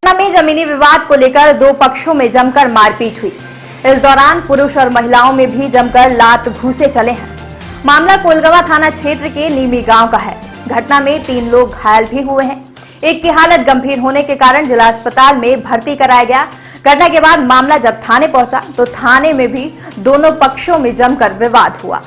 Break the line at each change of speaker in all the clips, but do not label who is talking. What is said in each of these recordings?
में जमीनी विवाद को लेकर दो पक्षों में जमकर मारपीट हुई। इस दौरान पुरुष और महिलाओं में भी जमकर लात घूंसे चले हैं। मामला कोलगवा थाना क्षेत्र के नीमी गांव का है। घटना में 3 लोग घायल भी हुए हैं। एक की हालत गंभीर होने के कारण जिला अस्पताल में भर्ती कराया गया। घटना के बाद मामला जब थाने पहुंचा तो थाने में भी दोनों पक्षों में जमकर विवाद हुआ।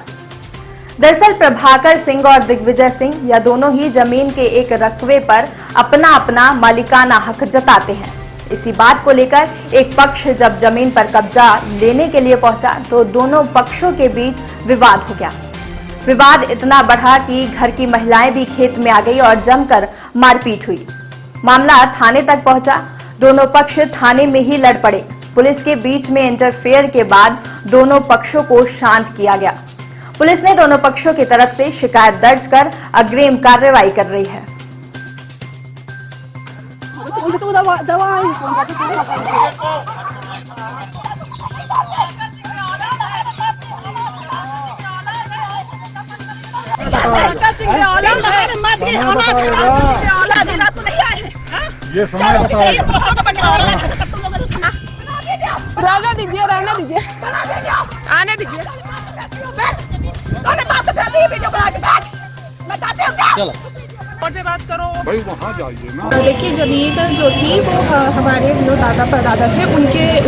दरअसल प्रभाकर सिंह और दिग्विजय सिंह यह दोनों ही जमीन के एक रकबे पर अपना अपना मालिकाना हक जताते हैं। इसी बात को लेकर एक पक्ष जब जमीन पर कब्जा लेने के लिए पहुंचा तो दोनों पक्षों के बीच विवाद हो गया। विवाद इतना बढ़ा कि घर की महिलाएं भी खेत में आ गई और जमकर मारपीट हुई। मामला थाने तक पहुंचा। दोनों पक्ष थाने में ही लड़ पड़े। पुलिस के बीच में इंटरफेयर के बाद दोनों पक्षों को शांत किया गया। पुलिस ने दोनों पक्षों की तरफ से शिकायत दर्ज कर अग्रिम कार्रवाई कर रही है।
ये समय बताओ।
रहने दीजिए, रहने दीजिए, आने दीजिए।
चलो बात करो भाई, वहाँ जाइए ना।
देखिए जमीन जो थी वो हमारे जो दादा परदादा थे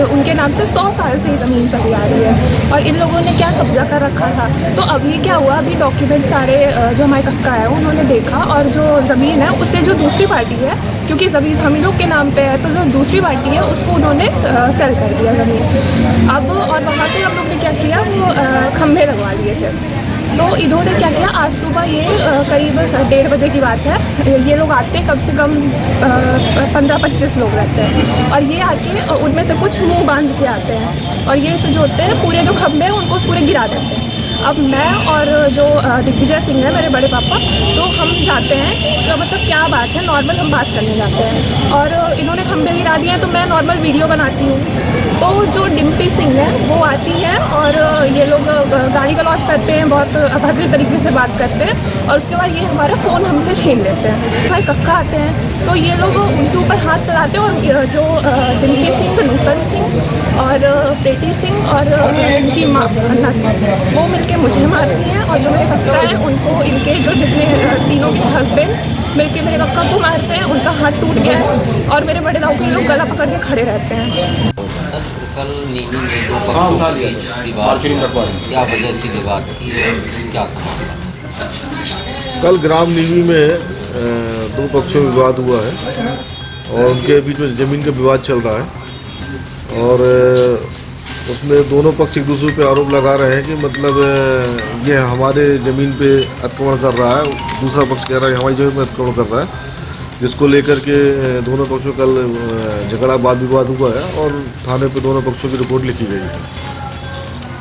उनके नाम से 100 साल से ज़मीन चली आ रही है और इन लोगों ने क्या कब्जा कर रखा था। तो अभी क्या हुआ, अभी डॉक्यूमेंट सारे जो हमारे कक्का है उन्होंने देखा और जो ज़मीन है उससे जो दूसरी पार्टी है, क्योंकि ज़मीन हम लोग के नाम पे है, तो जो दूसरी पार्टी है उसको उन्होंने सेल कर दिया ज़मीन। अब और वहाँ से हम लोग ने क्या किया, वो खंभे लगवा लिए थे। तो इन्होंने क्या किया, आज सुबह ये करीब 1:30 बजे की बात है, ये लोग आते कम से कम 15-25 लोग रहते हैं और ये आके उनमें से कुछ मुंह बांध के आते हैं और ये जो होते हैं पूरे जो खंभे हैं उनको पूरे गिरा देते हैं। अब मैं और जो दिग्विजय सिंह है मेरे बड़े पापा, तो हम जाते हैं कि मतलब क्या बात है, नॉर्मल हम बात करने जाते हैं और इन्होंने खंभे गिरा दिए हैं। तो मैं नॉर्मल वीडियो बनाती हूँ, तो जो डिम्पी सिंह है वो आती है और ये लोग गाली गलौज करते हैं, बहुत अभद्र तरीके से बात करते हैं और उसके बाद ये हमारा फ़ोन हमसे छीन लेते हैं। भाई कक्का आते हैं तो ये लोग उनके ऊपर हाथ चलाते हैं और जो डिम्पी सिंह, नूतन सिंह और प्रीति सिंह और इनकी माँ अन्ना सिंह वो मिलके मुझे मारती हैं और जो मेरे कक्का हैं उनको इनके जो जितने तीनों के हस्बैंड मिलके मेरे कक्का को मारते हैं। उनका हाथ टूट गया है और मेरे बड़े दाऊ के लोग गला पकड़ के खड़े रहते हैं।
कल नीवी में दो पक्षों के बीच विवाद, क्या वजह थी विवाद की, क्या
कल ग्राम नीवी में 2 पक्षों में विवाद हुआ है और उनके बीच में जमीन का विवाद चल रहा है और उसमें दोनों पक्ष एक दूसरे पे आरोप लगा रहे हैं कि मतलब ये हमारे ज़मीन पे अतिक्रमण कर रहा है, दूसरा पक्ष कह रहा है हमारी ज़मीन पे अतिक्रमण कर रहा है, जिसको लेकर के दोनों पक्षों कल झगड़ा वाद विवाद हुआ है और थाने पे दोनों पक्षों की रिपोर्ट लिखी गई है।